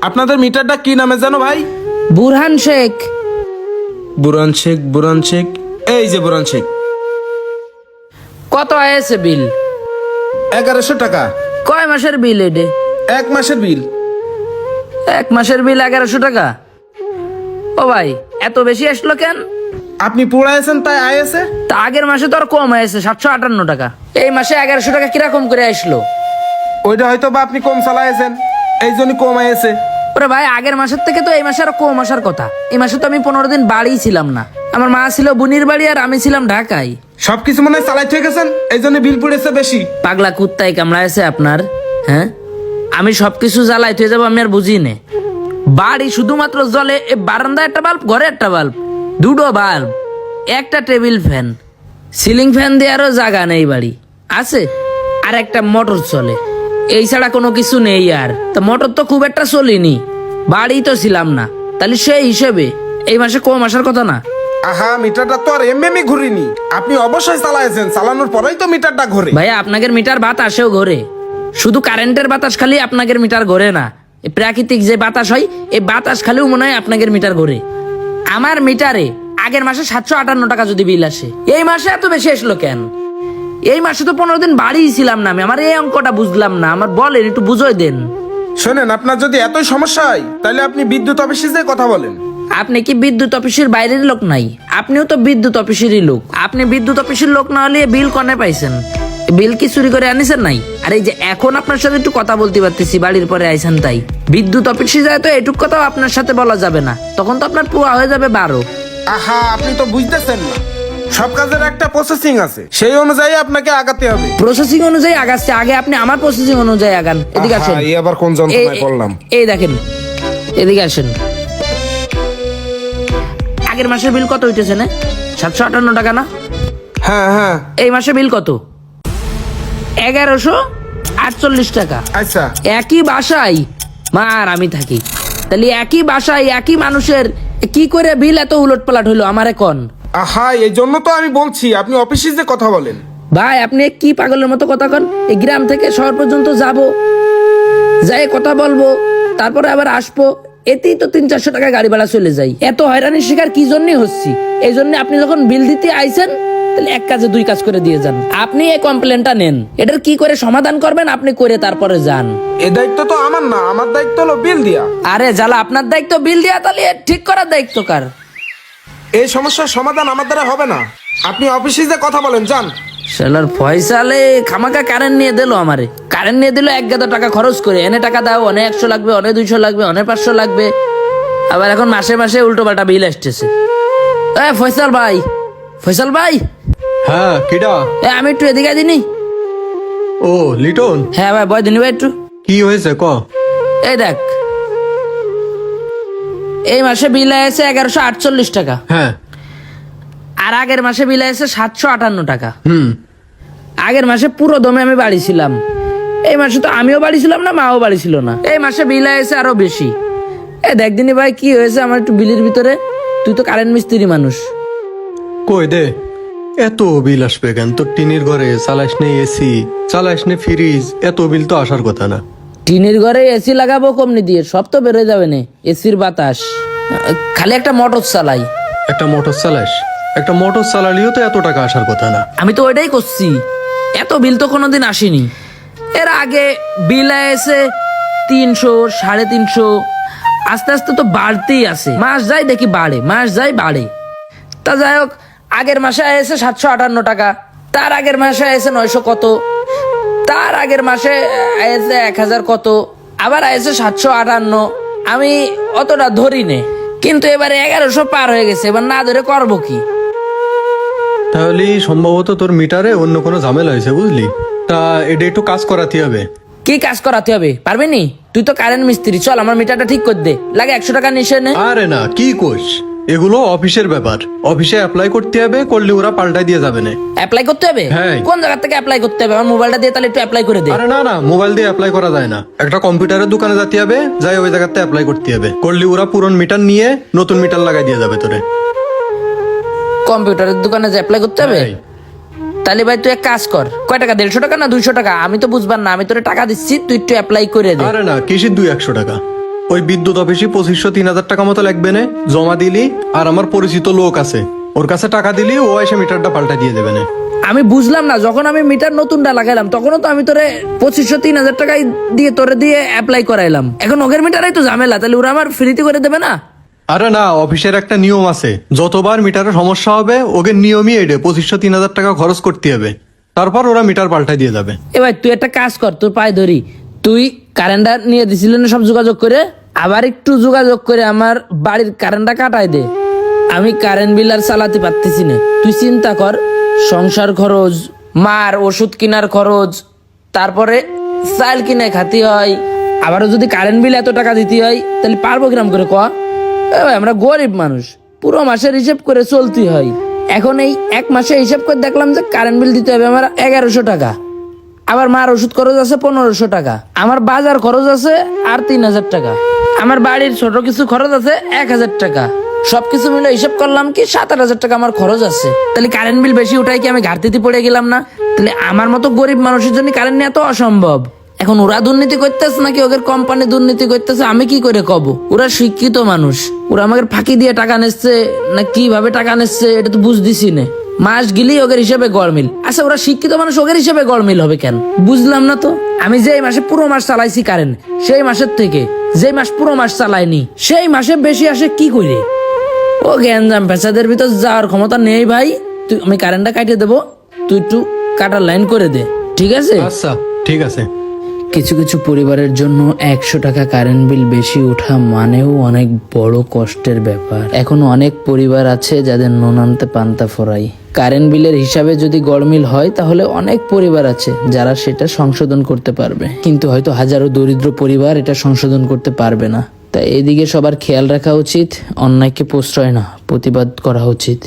আপনাদের মিটারটা কি নামে জানো ভাই? বুরহান শেখ। বুরান শেখ, বুরান শেখ, এই যে বুরান শেখ। কত আয়েছে বিল? 1100 টাকা। কয় মাসের বিল এডে? 1 মাসের বিল। 1 মাসের বিল 1100 টাকা? ও ভাই, এত বেশি আসলো কেন? আপনি পুড়াইছেন তাই আয়েছে। তা আগের মাসে তো আর কম হয়েছে, 758 টাকা। এই মাসে 1100 টাকা কিরকম করে আসলো? ওইটা হয়তো বা আপনি কম চালাইছেন, এই জন্য কম আয়েছে। ওরে ভাই, আগের মাসের থেকে তো এই মাসে আরো কম আসার কথা। এই মাসে তো আমি 15 দিন বাড়িই ছিলাম না। আমার মা ছিল বুনির বাড়ি আর আমি ছিলাম ঢাকায়। সবকিছু মনে হয় চালাইতে হয়ে গেছেন, এই জন্য বিল পড়েছে বেশি। পাগলা কুত্তায় কামড়াইছে আপনার? হ্যাঁ, আমি সবকিছু জ্বালাই থয়ে যাবো আমি আর বুঝি নে। বাড়ি শুধুমাত্র জ্বলে এ বারান্দা একটা বাল্ব, ঘরে একটা বাল্ব, দুটো বাল্ব, একটা টেবিল ফ্যান, সিলিং ফ্যান দিয়ে আরো জায়গা নেই বাড়ি আছে, আর একটা মোটর চলে। এই ছাড়া কোনো কিছু নেই। আর তা মোটর তো খুব একটা চলিনি, বাড়ি তো ছিলাম না, তাহলে সেই হিসেবে এই মাসে কম আসার কথা না। আহা, মিটারটা তো আর এমএমই ঘুরিনি, আপনি অবশ্যই চালাইছেন, চালানোর পরেই তো মিটারটা ঘুরে। ভাইয়া, আপনাদের মিটার বাতাসেও ঘোরে, শুধু কারেন্টের বাতাস খালি আপনাদের মিটার ঘোরে না। এই প্রাকৃতিক যে বাতাস হয়, এই বাতাস খালিও মনে হয় আপনাদের মিটার ঘোরে। আমার মিটারে আগের মাসে 758 টাকা যদি বিল আসে, এই মাসে এত বেশি আসলো কেন? এই মাসে তো 15 দিন বাড়িই ছিলাম না আমি। আমার এই অঙ্কটা বুঝলাম না, আমার বলেন, একটু বুঝোই দেন। শোনেন, আপনার যদি এতই সমস্যা হয় তাহলে আপনি বিদ্যুৎ অফিসে যেয়ে কথা বলেন। আপনি কি বিদ্যুৎ অফিসের বাইরের লোক নাই? আপনিও তো বিদ্যুৎ অফিসেরই লোক। আপনি বিদ্যুৎ অফিসের লোক না হলে বিল কনে পাইছেন? বিল কি চুরি করে আনিছেন নাই? আর এই যে এখন আপনার সাথে একটু কথা বলতে পারতেছি, বাড়ির পরে আইছেন তাই। বিদ্যুৎ অফিসে যায় তো এটুক কথাও আপনার সাথে বলা যাবে না, তখন তো আপনার পুয়া হয়ে যাবে 12। আহা, আপনি তো বুঝতেছেন না, সব কাজের একটা প্রসেসিং আছে, সেই অনুযায়ী আপনাকে আগাতে হবে। প্রসেসিং অনুযায়ী আগাচ্ছে, আগে আপনি আমার প্রসেসিং অনুযায়ী আগান। এদিকে আসেন। এই আবার কোন যন্ত্রণায় পড়লাম? এই দেখেন, এদিকে আসেন। আগের মাসের বিল কত হইতেছে না? 758 টাকা না? হ্যাঁ হ্যাঁ। এই মাসে বিল কত? 1148 টাকা। আচ্ছা, একই বাসায় মা আর আমি থাকি, তাহলে একই বাসায় একই মানুষের কি করে বিল এত উলট পালাট হইলো আমার এখন? আহা, এই জন্য তো আমি বলছি আপনি অফিসে যে কথা বলেন। ভাই, আপনি কি পাগলের মতো কথা কন? এই গ্রাম থেকে শহর পর্যন্ত যাব, যাই কথা বলবো, তারপরে আবার আসবো, এতেই তো 300-400 টাকা গাড়ি ভাড়া চলে যায়। এত হয়রানির শিকার কি জন্যই হচ্ছি? এই জন্য আপনি যখন বিল দিতে আইছেন, তাহলে এক কাজে দুই কাজ করে দিয়ে যান। আপনি এই কমপ্লেনটা নেন, এটার কি করে সমাধান করবেন আপনি করে তারপরে যান। এ দায়িত্ব তো আমার না, আমার দায়িত্ব হলো বিল দিয়া। আরে জ্বালা, আপনার দায়িত্ব বিল দেয়া, তাহলে এর ঠিক করার দায়িত্ব কার? এই সমস্যার সমাধান আমার দ্বারা হবে না, আপনি অফিসে যে কথা বলেন, যান। শালার ফয়সালে খামাকা কারেন্ট নিয়ে দিল আমারে। কারেন্ট নিয়ে দিল 1,000 টাকা খরচ করে। এনে টাকা দাও, অনেক 100 লাগবে, অনেক 200 লাগবে, অনেক 500 লাগবে। আবার এখন মাসে মাসে উল্টো পাল্টা বিল আসতেছে। ফয়সাল ভাই, ফয়সাল ভাই। হ্যাঁ, কিডা? আমি একটু এদিকে দিনি। ও, লিটন। হ্যাঁ ভাই, বয় দিনি ভাই একটু। কি হয়েছে ক? এই দেখ, এই মাসে বিল আছে 1148 টাকা। হ্যাঁ। আর আগের মাসে বিল আছে 758 টাকা। হুম। আগের মাসে পুরো দমে আমি বাড়ি ছিলাম, এই মাসে তো আমিও বাড়ি ছিলাম না, মাও বাড়ি ছিল না। এই মাসে বিল আছে আরো বেশি। দেখ দিনি ভাই, কি হয়েছে আমার একটু বিলের ভিতরে? তুই তো কারেন্ট মিস্ত্রি মানুষ। কই দে, এত বিল আসবে কেন? তোর টিনের ঘরে চালাইস নে এসি, চালাইস নে ফ্রিজ, এত বিল তো আসার কথা না। টিনের ঘরে এসি লাগাবো কমনি দিয়ে, সব তো বেড়ে যাবে না এসির বাতাস। খালি একটা মোটর চালাই। একটা মোটর চালাইস? একটা মোটর চালালিও তো এত টাকা আসার কথা না। আমি তো ওইটাই করছি, এত বিল তো কোনোদিন আসেনি। এর আগে বিল এসে 300, 350, আস্তে আস্তে তো বাড়তেই আছে। মাস যায় দেখি বাড়ে, মাস যায় বাড়ে। তা যাই হোক, আগের মাসে এসে 758 টাকা, তার আগের মাসে এসে 900 কত, তার আগের মাসে এসে 1000 কত, আবার এসে 758। আমি অতটা ধরি নে, কিন্তু এবারে 1100 পার হয়ে গেছে। এবার না ধরে করবো কি? তাহলে সম্ভবত তোর মিটারে অন্য কোনো ঝামেলা হয়েছে, বুঝলি? তা এটা একটু কাজ করাতে হবে। কি কাজ করাতে হবে? পারবি নি? তুই তো কারেন্ট মিস্ত্রি, চল আমার মিটারটা ঠিক করে দে। লাগে 100 টাকা নিচে নে। আরে না, কি কোস, এগুলো অফিসের ব্যাপার, অফিসে অ্যাপ্লাই করতে হবে, করলে ওরা পাল্টাই দিয়ে যাবে না। অ্যাপ্লাই করতে হবে? হ্যাঁ। কোন জায়গা থেকে অ্যাপ্লাই করতে হবে? আমার মোবাইলটা দিয়ে তাহলে একটু অ্যাপ্লাই করে দে। আরে না না, মোবাইল দিয়ে অ্যাপ্লাই করা যায় না। একটা কম্পিউটারের দোকানে যেতে হবে, যাই ওই জায়গাতে অ্যাপ্লাই করতে হবে, করলে ওরা পুরন মিটার নিয়ে নতুন মিটার লাগাই দিয়ে যাবে তোরে। কম্পিউটারের দোকানে যে অ্যাপ্লাই করতে হবে? হ্যাঁ। তাহলে ভাই তুই এক কাজ কর, কয় টাকা? 150 টাকা না 200 টাকা? আমি তো বুঝবার না, আমি তোরে টাকা দিচ্ছি, তুই একটু অ্যাপ্লাই করে দে। আরে না, কিসের 200 টাকা? ওই বিদ্যুৎ অফিসে 2500-3000 টাকা মতো লাগবে না, জমা দিলি আর আমার পরিচিত লোক আছে, ওর কাছে টাকা দিলি ও এসে মিটারটা পাল্টা দিয়ে দেবে না। আমি বুঝলাম না, যখন আমি মিটার নতুনটা লাগাইলাম তখনও তো আমি তোরে 2500-3000 টাকাই দিয়ে তোরে দিয়ে অ্যাপ্লাই করাইলাম। এখন ওগের মিটারাই তো ঝামেলা, তাহলে ওরা আমার ফ্রিতে করে দেবে না? আরে না, অফিসের একটা নিয়ম আছে, যতবার মিটারে সমস্যা হবে ওকে নিয়মই এডে 2500-3000 টাকা খরচ করতে হবে, তারপর ওরা মিটার পাল্টা দিয়ে যাবে। এবার তুই একটা কাজ কর, তোর পায়ে ধরি, তুই কারেন্টটা নিয়ে দিছিলেন না সব যোগাযোগ করে, আবার একটু যোগাযোগ করে আমার বাড়ির কারেন্টটা কাটাই দে। আমি কারেন্ট বিল আর চালাতে পারতেছি না। তুই চিন্তা কর, সংসার খরচ, মার ওষুধ কেনার খরচ, তারপরে চাল কিনে খাতি হয়, আবারও যদি কারেন্ট বিল এত টাকা দিতে হয় তাহলে পারবো কিরাম করে ক? এ ভাই, আমরা গরিব মানুষ, পুরো মাসের হিসেব করে চলতে হয়। এখন এই এক মাসে হিসাব করে দেখলাম যে কারেন্ট বিল দিতে হবে আমার 1100 টাকা, আবার মার ওষুধ খরচ আছে 1500 টাকা, আমার বাজার খরচ আছে আর 3000 টাকা, আমার বাড়ির ছোট কিছু খরচ আছে 1000 টাকা, সবকিছু মিলে হিসাব করলাম কি 7000 টাকা আমার খরচ আছে। তাহলে কারেন্ট বিল বেশি উঠাই কি আমি ঘাটতিতে পড়ে গেলাম না? তাহলে আমার মতো গরিব মানুষের জন্য কারেন্ট নেওয়া তো অসম্ভব। এখন ওরা দুর্নীতি করতেছে নাকি ওদের কোম্পানি দুর্নীতি করতেছে আমি কি করে কব? ওরা শিক্ষিত মানুষ, ওরা আমাকে ফাঁকি দিয়ে টাকা নিচ্ছে না কিভাবে টাকা নিচ্ছে এটা তো বুঝতেছি না। মাস গেলেই ওদের হিসেবে গড়মিল। আচ্ছা, ওরা শিক্ষিত মানুষ, ওদের হিসেবে গড়মিল হবে কেন বুঝলাম না তো। আমি যেই মাসে পুরো মাস চালাইছি কারেন্ট, সেই মাসের থেকে যেই মাস পুরো মাস চালাইনি সেই মাসে বেশি আসে কি করে? ও গ্যাঞ্জাম পেশাদের ভিতর যাওয়ার ক্ষমতা নেই ভাই। তুই, আমি কারেন্টটা কাটিয়ে দেবো, তুই একটু কাটার লাইন করে দে, ঠিক আছে? আচ্ছা ঠিক আছে। কিছু কিছু পরিবারের জন্য 100 টাকা কারেন্ট বিল বেশি ওঠা মানেও অনেক বড় কষ্টের ব্যাপার। এখন অনেক পরিবার আছে যাদের নুন আনতে পান্তা ফোরাই। কারেন্ট বিলের হিসাবে যদি গড়মিল হয় তাহলে অনেক পরিবার আছে যারা সেটা সংশোধন করতে পারবে, কিন্তু হয়তো হাজারো দরিদ্র পরিবার এটা সংশোধন করতে পারবে না। তাই এদিকে সবার খেয়াল রাখা উচিত, অন্যায়কে প্রশ্রয় না, প্রতিবাদ করা উচিত।